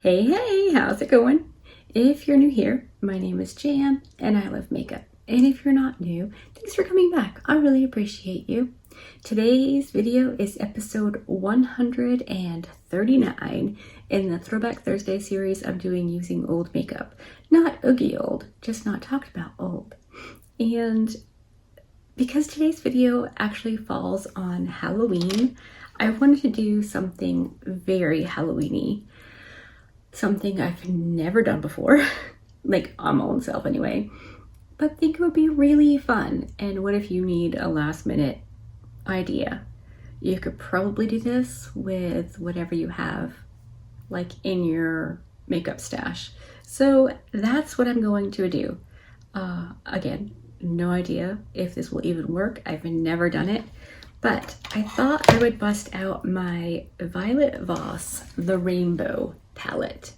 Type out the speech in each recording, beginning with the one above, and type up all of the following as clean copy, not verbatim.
Hey, hey, how's it going? If you're new here, my name is Jan and I love makeup. And if you're not new, thanks for coming back. I really appreciate you. Today's video is episode 139 in the Throwback Thursday series I'm doing using old makeup. Not oogie old, just not talked about old. And because today's video actually falls on Halloween, I wanted to do something very Halloween-y. Something I've never done before, like on my own self anyway, but think it would be really fun. And what if you need a last minute idea? You could probably do this with whatever you have like in your makeup stash. So that's what I'm going to do. Again, no idea if this will even work. I've never done it, but I thought I would bust out my Violet Voss The Rainbow palette.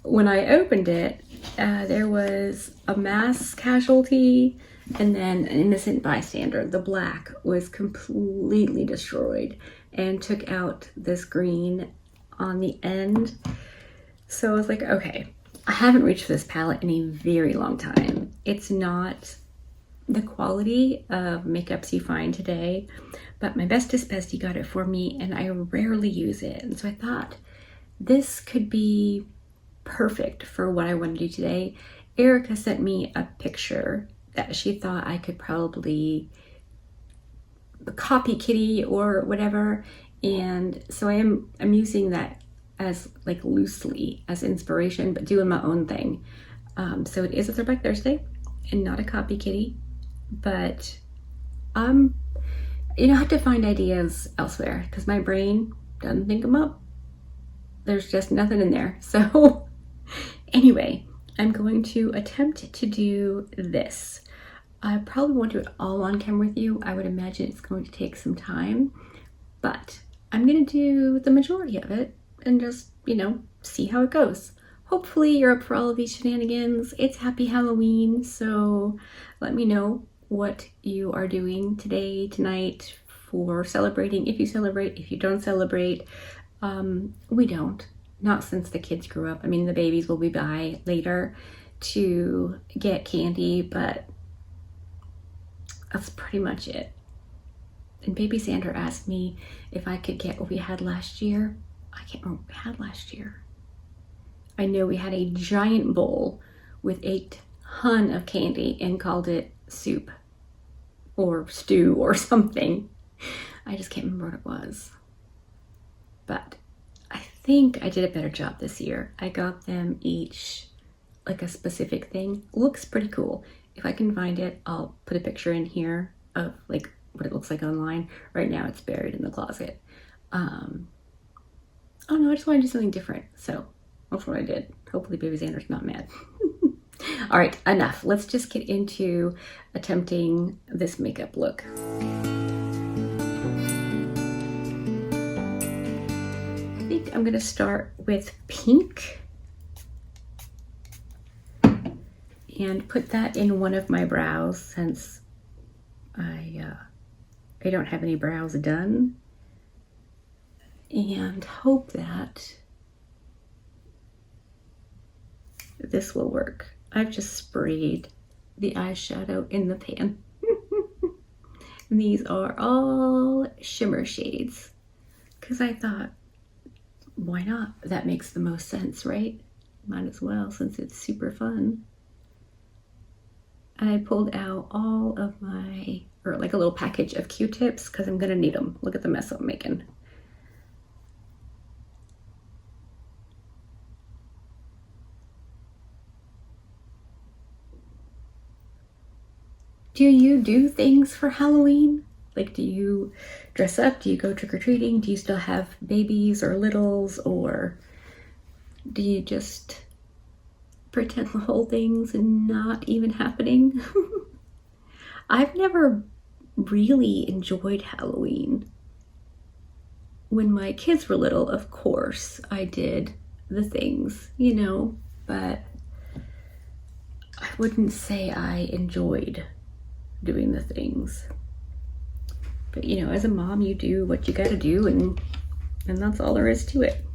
When I opened it, there was a mass casualty and then an innocent bystander. The black was completely destroyed and took out this green on the end. So I was like, okay, I haven't reached for this palette in a very long time. It's not the quality of makeups you find today, but my bestest bestie got it for me and I rarely use it. And so I thought this could be perfect for what I want to do today. Erica sent me a picture that she thought I could probably copy kitty or whatever. And so I'm using that as like loosely as inspiration, but doing my own thing. So it is a Throwback Thursday and not a copy kitty. But I have to find ideas elsewhere because my brain doesn't think them up. There's just nothing in there. So anyway, I'm going to attempt to do this. I probably won't do it all on camera with you. I would imagine it's going to take some time, but I'm going to do the majority of it and just, see how it goes. Hopefully you're up for all of these shenanigans. It's Happy Halloween, so let me know what you are doing today, tonight, for celebrating. If you celebrate, if you don't celebrate. We don't. Not since the kids grew up. I mean, the babies will be by later to get candy, but that's pretty much it. And baby Sandra asked me if I could get what we had last year. I can't remember what we had last year. I know we had a giant bowl with a ton of candy and called it soup or stew or something. I just can't remember what it was. But I think I did a better job this year. I got them each like a specific thing. Looks pretty cool. If I can find it, I'll put a picture in here of like what it looks like online. Right now it's buried in the closet. Oh no, I just want to do something different. So that's what I did. Hopefully baby Xander's not mad. All right, enough. Let's just get into attempting this makeup look. I think I'm gonna start with pink and put that in one of my brows since I don't have any brows done, and hope that this will work. I've just sprayed the eyeshadow in the pan. These are all shimmer shades because I thought, why not? That makes the most sense, right? Might as well, since it's super fun. I pulled out all of my, or like a little package of Q-tips because I'm gonna need them. Look at the mess I'm making. Do you do things for Halloween? Like, do you dress up? Do you go trick-or-treating? Do you still have babies or littles? Or do you just pretend the whole thing's not even happening? I've never really enjoyed Halloween. When my kids were little, of course, I did the things, but I wouldn't say I enjoyed doing the things. But as a mom, you do what you gotta do, and And that's all there is to it.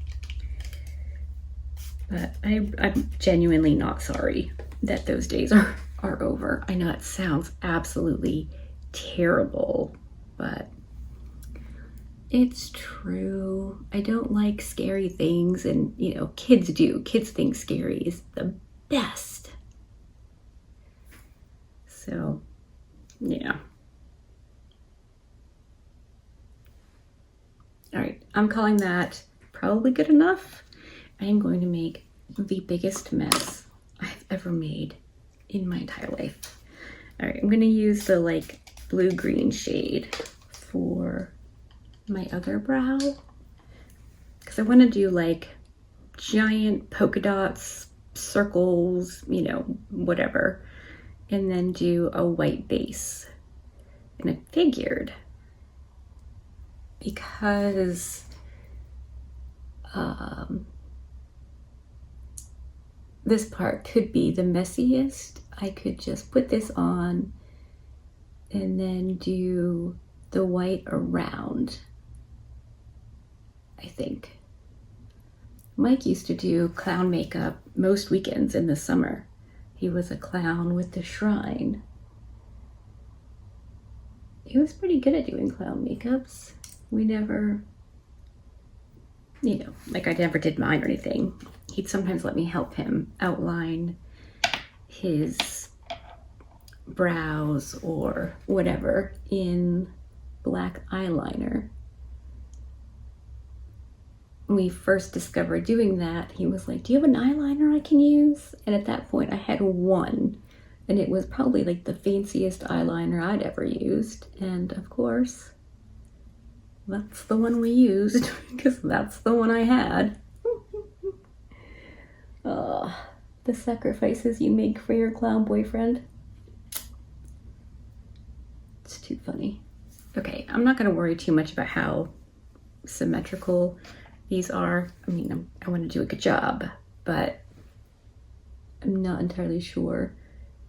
But I'm genuinely not sorry that those days are over. I know it sounds absolutely terrible, but it's true. I don't like scary things, and you know, kids do. Kids think scary is the best. So, yeah. All right, I'm calling that probably good enough. I am going to make the biggest mess I've ever made in my entire life. All right, I'm gonna use the like blue-green shade for my other brow because I want to do like giant polka dots, circles, you know, whatever, and then do a white base. And I figured because this part could be the messiest, I could just put this on and then do the white around, I think. Mike used to do clown makeup most weekends in the summer. He was a clown with the shrine. He was pretty good at doing clown makeups. We never, you know, like I never did mine or anything. He'd sometimes let me help him outline his brows or whatever in black eyeliner. When we first discovered doing that, he was like, do you have an eyeliner I can use? And at that point I had one, and it was probably like the fanciest eyeliner I'd ever used. And of course, that's the one we used because that's the one I had. The sacrifices you make for your clown boyfriend. It's too funny. Okay, I'm not going to worry too much about how symmetrical these are. I mean, I want to do a good job, but I'm not entirely sure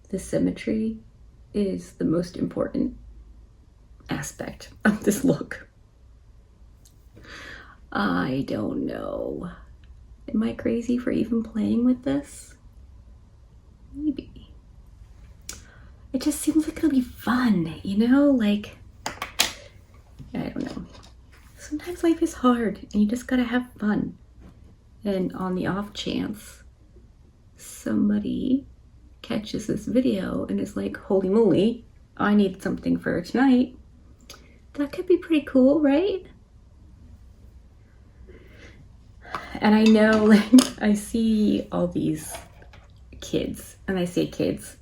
the symmetry is the most important aspect of this look. I don't know. Am I crazy for even playing with this? Maybe. It just seems like it'll be fun, you know? Like, I don't know. Sometimes life is hard and you just gotta have fun. And on the off chance somebody catches this video and is like, holy moly, I need something for tonight, that could be pretty cool, right? And I know, like, I see all these kids, and I say kids,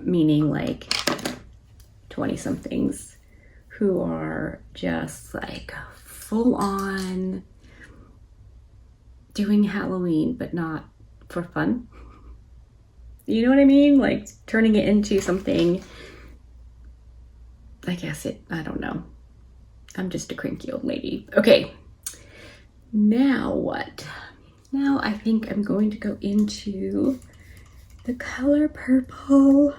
meaning like 20-somethings, who are just like full on doing Halloween, but not for fun. You know what I mean? Like turning it into something, I don't know. I'm just a cranky old lady. Okay. Now what? Now I think I'm going to go into the color purple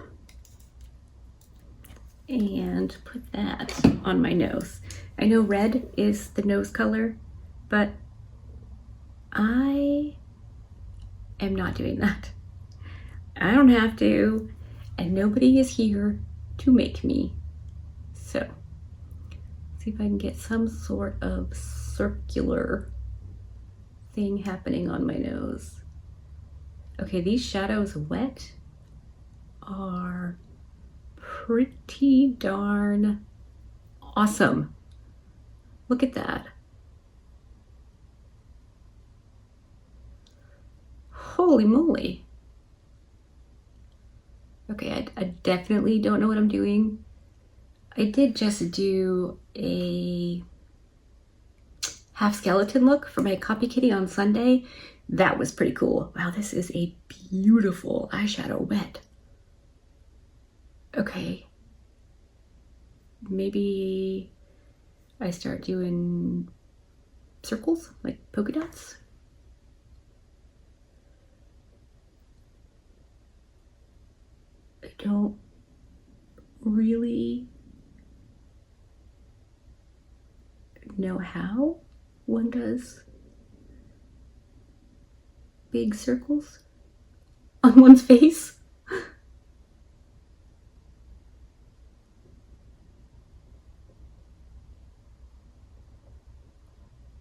and put that on my nose. I know red is the nose color, but I am not doing that. I don't have to, and nobody is here to make me. So, see if I can get some sort of circular thing happening on my nose. Okay, these shadows wet are pretty darn awesome. Look at that. Holy moly. Okay, I definitely don't know what I'm doing. I did just do a half skeleton look for my copy kitty on Sunday. That was pretty cool. Wow, this is a beautiful eyeshadow wet. Okay. Maybe I start doing circles, like polka dots. I don't really know how. one does big circles on one's face.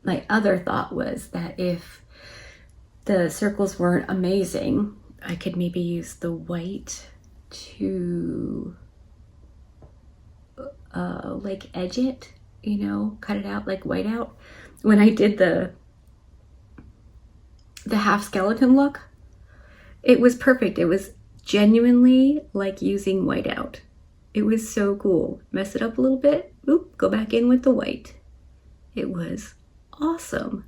My other thought was that if the circles weren't amazing, I could maybe use the white to like edge it, you know, cut it out like white out. When I did the half skeleton look, it was perfect. It was genuinely like using white out. It was so cool. Mess it up a little bit, oop, go back in with the white. It was awesome.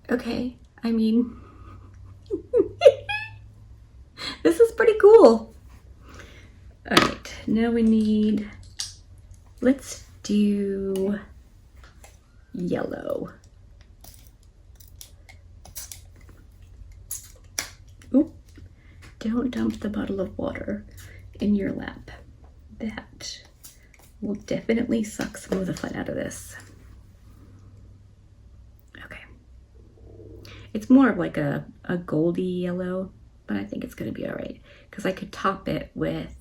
Okay, I mean, this is pretty cool. All right, now we need, let's do yellow. Oop, don't dump the bottle of water in your lap. That will definitely suck some of the fun out of this. Okay. It's more of like a goldy yellow, but I think it's gonna be all right because I could top it with,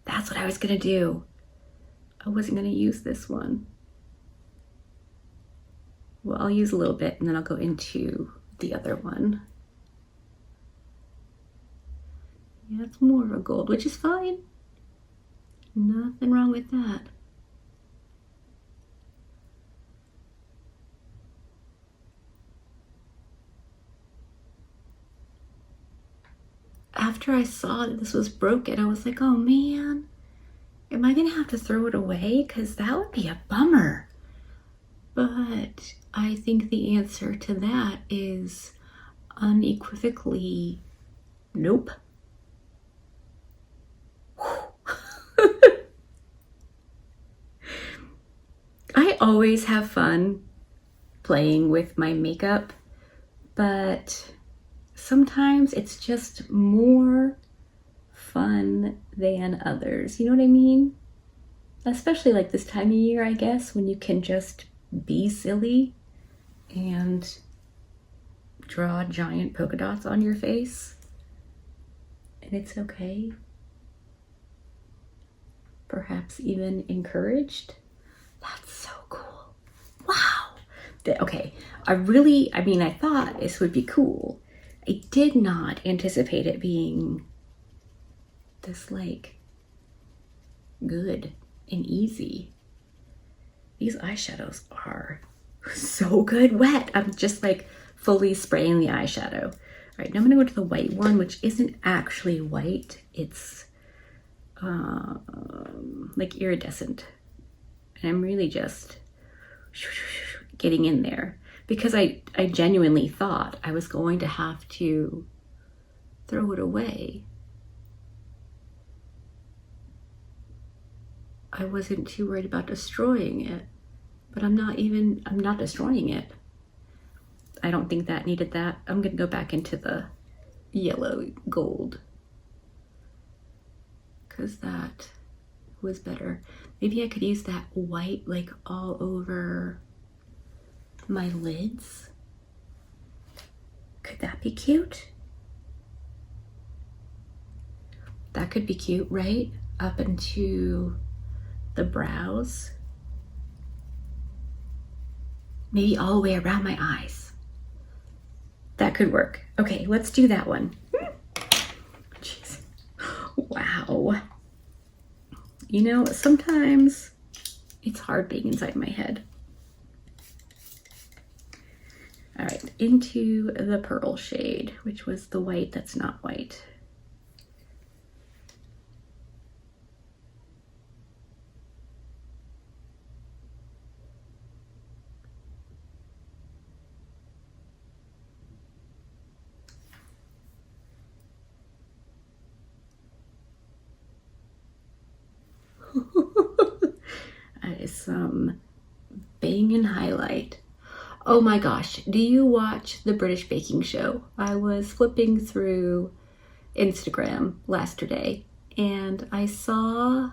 that's what I was gonna do. I wasn't gonna use this one. Well, I'll use a little bit and then I'll go into the other one. Yeah, it's more of a gold, which is fine. Nothing wrong with that. After I saw that this was broken, I was like, oh man, am I gonna have to throw it away? Because that would be a bummer. But I think the answer to that is unequivocally nope. I always have fun playing with my makeup, but sometimes it's just more fun than others. You know what I mean? Especially like this time of year, I guess, when you can just be silly and draw giant polka dots on your face. And it's okay. Perhaps even encouraged. That's so cool. Wow. Okay, I thought this would be cool. I did not anticipate it being this like good and easy. These eyeshadows are so good wet. I'm just like fully spraying the eyeshadow. All right, now I'm gonna go to the white one, which isn't actually white. It's like iridescent. And I'm really just getting in there because I genuinely thought I was going to have to throw it away. I wasn't too worried about destroying it, but I'm not destroying it. I don't think that needed that. I'm gonna go back into the yellow gold because that was better. Maybe I could use that white like all over my lids. Could that be cute? That could be cute, right? Up into the brows. Maybe all the way around my eyes. That could work. Okay, let's do that one. Jeez. Wow. You know, sometimes it's hard being inside my head. All right, into the pearl shade, which was the white that's not white. That is some banging highlight. Oh my gosh, do you watch the British Baking Show? I was flipping through Instagram yesterday and I saw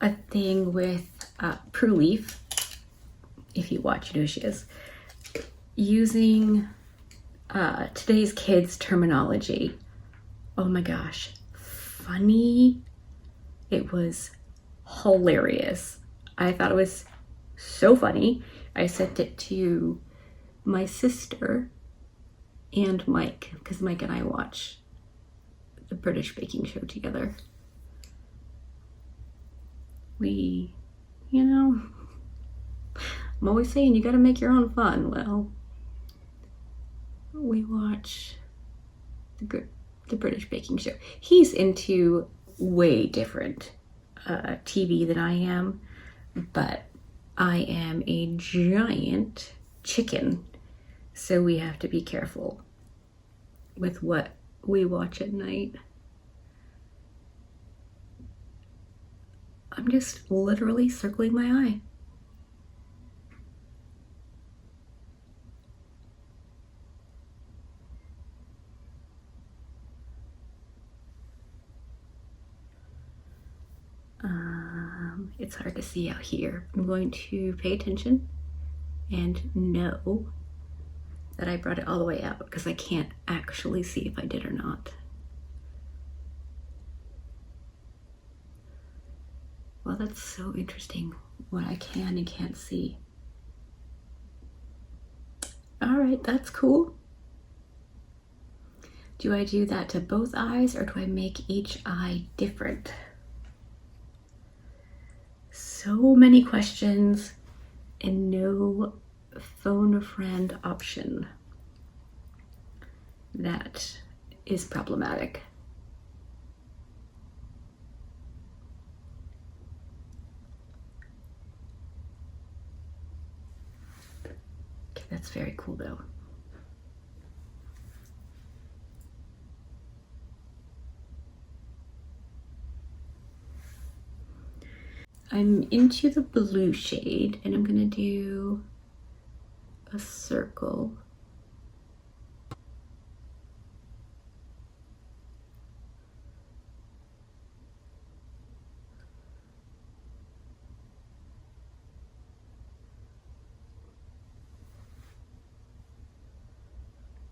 a thing with Prue Leaf, if you watch, you know who she is, using today's kids terminology. Oh my gosh, funny. It was hilarious. I thought it was so funny. I sent it to my sister and Mike, because Mike and I watch the British baking show together. We, you know, I'm always saying you gotta make your own fun. Well, we watch the British baking show. He's into way different TV than I am, but I am a giant chicken, so we have to be careful with what we watch at night. I'm just literally circling my eye. It's hard to see out here. I'm going to pay attention and know that I brought it all the way out, because I can't actually see if I did or not. Well, that's so interesting what I can and can't see. All right, that's cool. Do I do that to both eyes, or do I make each eye different? So many questions and no phone a friend option. That is problematic. Okay, that's very cool though. I'm into the blue shade, and I'm gonna do a circle.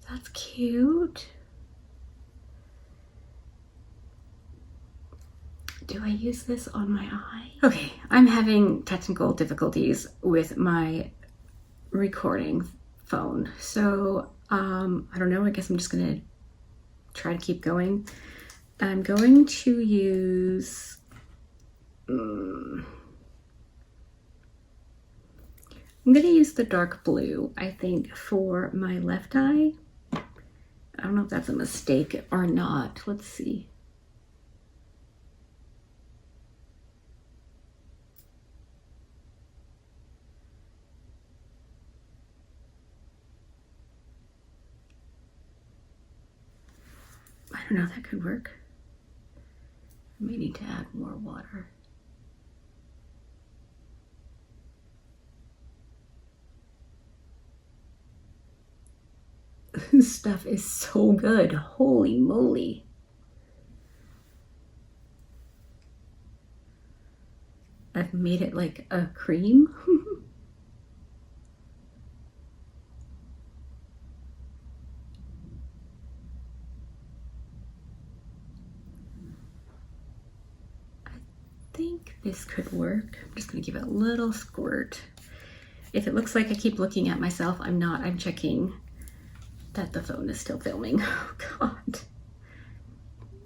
That's cute. Do I use this on my eye? Okay, I'm having technical difficulties with my recording phone. So, I don't know, I guess I'm just gonna try to keep going. I'm going to use, I'm gonna use the dark blue, I think, for my left eye. I don't know if that's a mistake or not. Let's see. I don't know, that could work. I may need to add more water. This stuff is so good. Holy moly. I've made it like a cream. I think this could work. I'm just gonna give it a little squirt. If it looks like I keep looking at myself, I'm not. I'm checking that the phone is still filming. Oh God.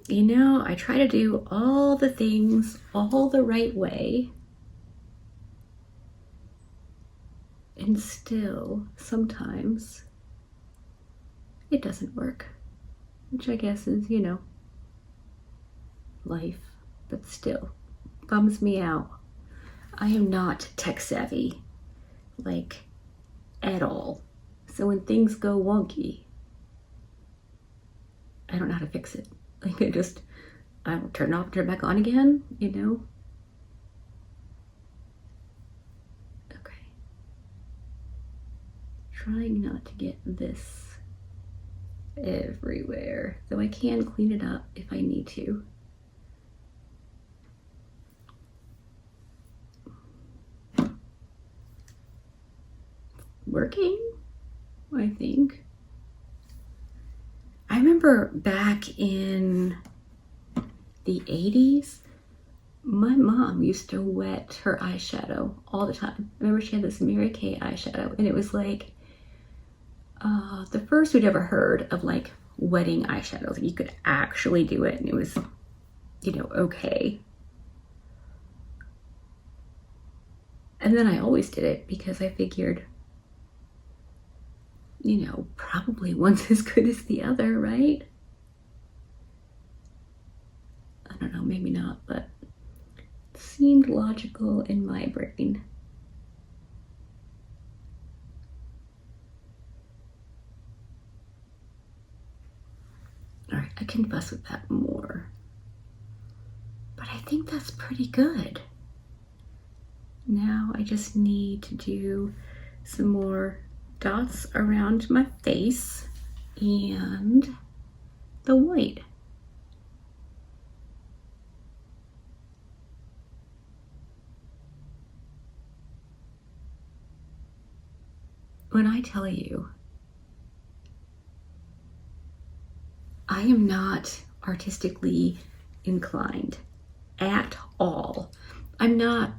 You know, I try to do all the things all the right way, and still sometimes it doesn't work, which I guess is, you know, life, but still bums me out. I am not tech savvy, like, at all. So when things go wonky, I don't know how to fix it. Like, I will turn it off, turn it back on again, you know? Okay. Trying not to get this everywhere, though I can clean it up if I need to. working, I think. I remember back in the 80s, my mom used to wet her eyeshadow all the time. I remember she had this Mary Kay eyeshadow, and it was like the first we'd ever heard of like wetting eyeshadows. You could actually do it, and it was, you know, okay. And then I always did it because I figured, you know, probably one's as good as the other, right? I don't know, maybe not, but it seemed logical in my brain. All right, I can fuss with that more, but I think that's pretty good. Now I just need to do some more dots around my face and the white. When I tell you, I am not artistically inclined at all. I'm not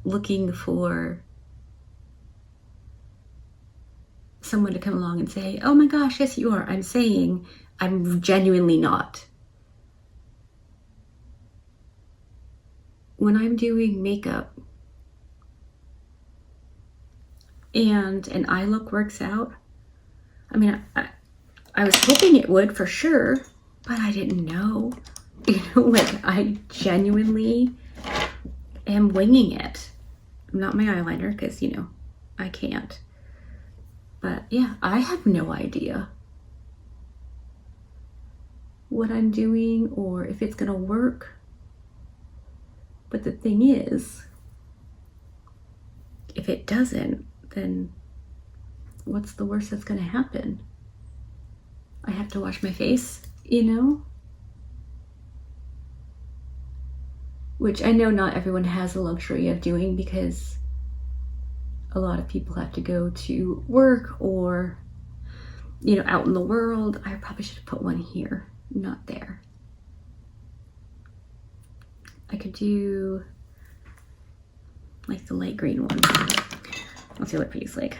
looking for someone to come along and say, oh my gosh, yes you are. I'm saying I'm genuinely not. When I'm doing makeup and an eye look works out, I mean, I was hoping it would for sure, but I didn't know. You know, like I genuinely am winging it. I'm not my eyeliner because, you know, I can't. But yeah, I have no idea what I'm doing or if it's gonna work. But the thing is, if it doesn't, then what's the worst that's gonna happen? I have to wash my face, you know? Which I know not everyone has the luxury of doing because a lot of people have to go to work or, you know, out in the world. I probably should have put one here, not there. I could do like the light green one. Let's see what it feels like.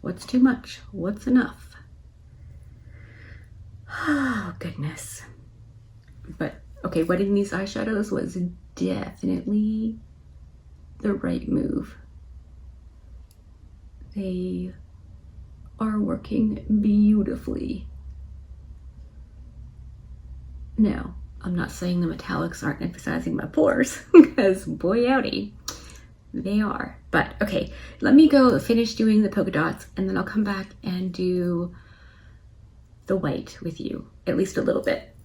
What's too much? What's enough? Oh, goodness. But okay, wetting these eyeshadows was definitely the right move. They are working beautifully. Now, I'm not saying the metallics aren't emphasizing my pores, because boy howdy, they are. But okay, let me go finish doing the polka dots and then I'll come back and do the white with you, at least a little bit.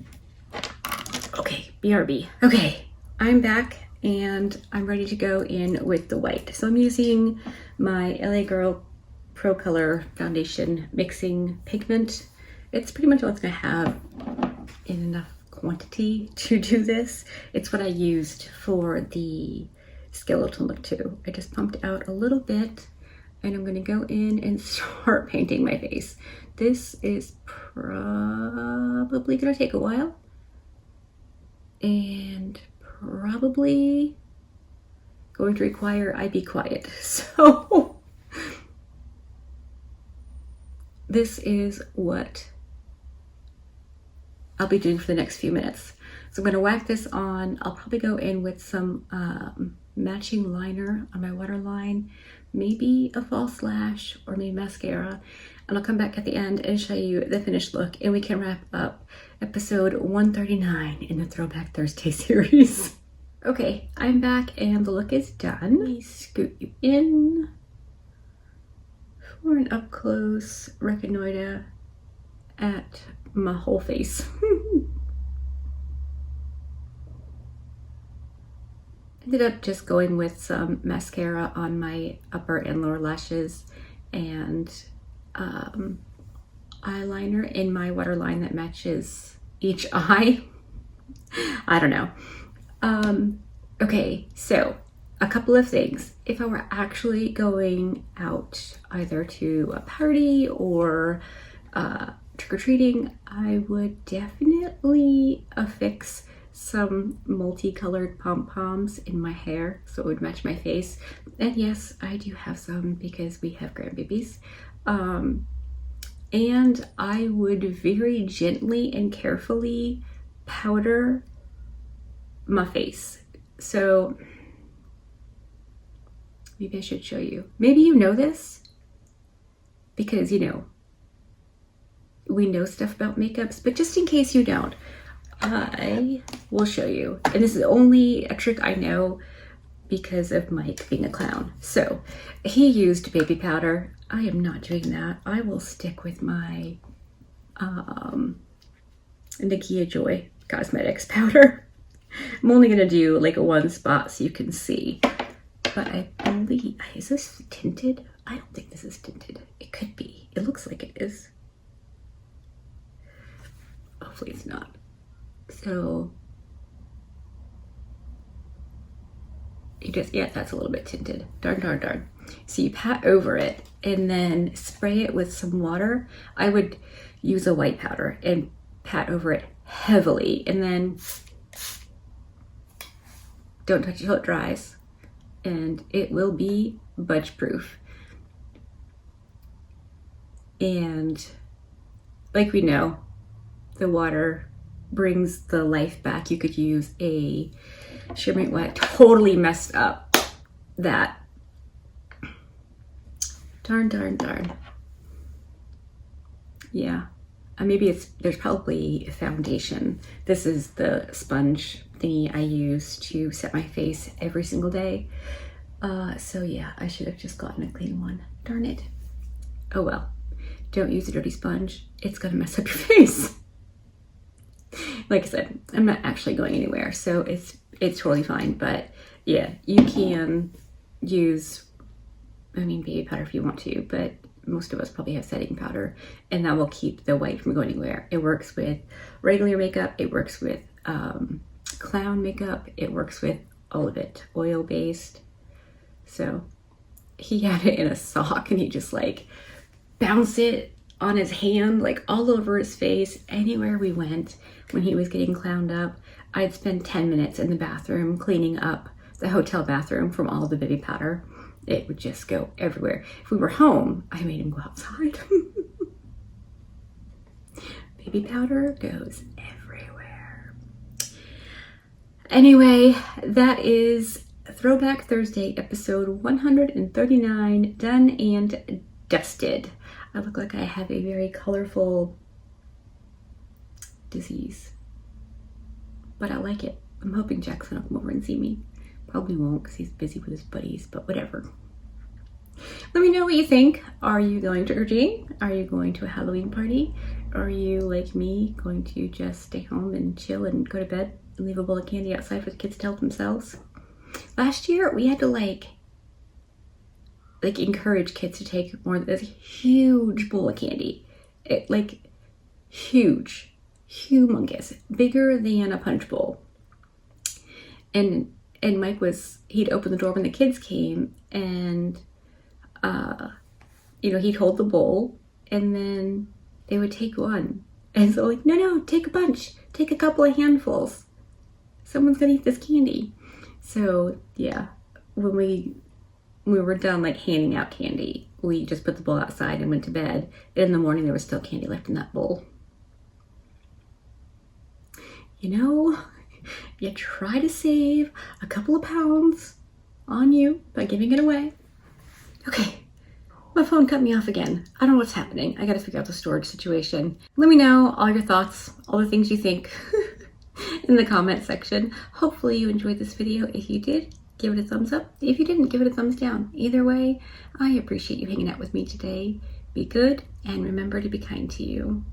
Okay, BRB. Okay, I'm back and I'm ready to go in with the white. So I'm using my LA Girl Pro Color Foundation Mixing Pigment. It's pretty much all it's gonna have in enough quantity to do this. It's what I used for the skeleton look too. I just pumped out a little bit and I'm gonna go in and start painting my face. This is probably gonna take a while and probably going to require I be quiet. So this is what I'll be doing for the next few minutes. So I'm gonna whack this on. I'll probably go in with some matching liner on my waterline, maybe a false lash or maybe mascara. And I'll come back at the end and show you the finished look and we can wrap up episode 139 in the Throwback Thursday series. Okay, I'm back and the look is done. Let me scoot you in for an up close reconnoiter at my whole face. Ended up just going with some mascara on my upper and lower lashes and eyeliner in my waterline that matches each eye. I don't know. Okay, so a couple of things. If I were actually going out either to a party or trick-or-treating, I would definitely affix some multicolored pom-poms in my hair so it would match my face. And yes, I do have some because we have grandbabies. And I would very gently and carefully powder my face. So maybe I should show you. Maybe you know this because, you know, we know stuff about makeups, but just in case you don't, I will show you. And this is only a trick I know because of Mike being a clown. So he used baby powder. I am not doing that. I will stick with my Nakia Joy Cosmetics powder. I'm only gonna do like a one spot so you can see. But I believe, is this tinted? I don't think this is tinted. It could be. It looks like it is. Hopefully it's not. So you just, yeah, that's a little bit tinted. Darn, darn, darn. So you pat over it and then spray it with some water. I would use a white powder and pat over it heavily, and then don't touch it till it dries, and it will be budge proof. And like we know, the water brings the life back. You could use a shimmering wet. Totally messed up that. Darn, darn, darn. Yeah. Maybe there's probably a foundation. This is the sponge thingy I use to set my face every single day. So yeah, I should have just gotten a clean one. Darn it. Oh well. Don't use a dirty sponge. It's gonna mess up your face. Like I said, I'm not actually going anywhere, so it's totally fine. But yeah, you can use, I mean, baby powder if you want to, but most of us probably have setting powder, and that will keep the white from going anywhere. It works with regular makeup. It works with clown makeup. It works with all of it, oil-based. So he had it in a sock, and he just like bounced it on his hand, like all over his face, anywhere we went. When he was getting clowned up, I'd spend 10 minutes in the bathroom cleaning up the hotel bathroom from all the baby powder. It would just go everywhere. If we were home, I made him go outside. Baby powder goes everywhere. Anyway, that is Throwback Thursday, episode 139, done and dusted. I look like I have a very colorful disease, but I like it. I'm hoping Jackson will come over and see me. Probably won't because he's busy with his buddies, but whatever. Let me know what you think. Are you going trick-or-treating? Are you going to a Halloween party? Are you, like me, going to just stay home and chill and go to bed and leave a bowl of candy outside for the kids to help themselves? Last year, we had to like encourage kids to take more than this huge bowl of candy. It, like, huge, humongous, bigger than a punch bowl. And Mike he'd open the door when the kids came, and you know, he'd hold the bowl and then they would take one. And so like, no, take a bunch, take a couple of handfuls. Someone's gonna eat this candy. So yeah, when we were done like handing out candy, we just put the bowl outside and went to bed. And in the morning, there was still candy left in that bowl. You know, you try to save a couple of pounds on you by giving it away. Okay, my phone cut me off again. I don't know what's happening. I gotta figure out the storage situation. Let me know all your thoughts, all the things you think in the comment section. Hopefully you enjoyed this video. If you did, give it a thumbs up. If you didn't, give it a thumbs down. Either way, I appreciate you hanging out with me today. Be good and remember to be kind to you.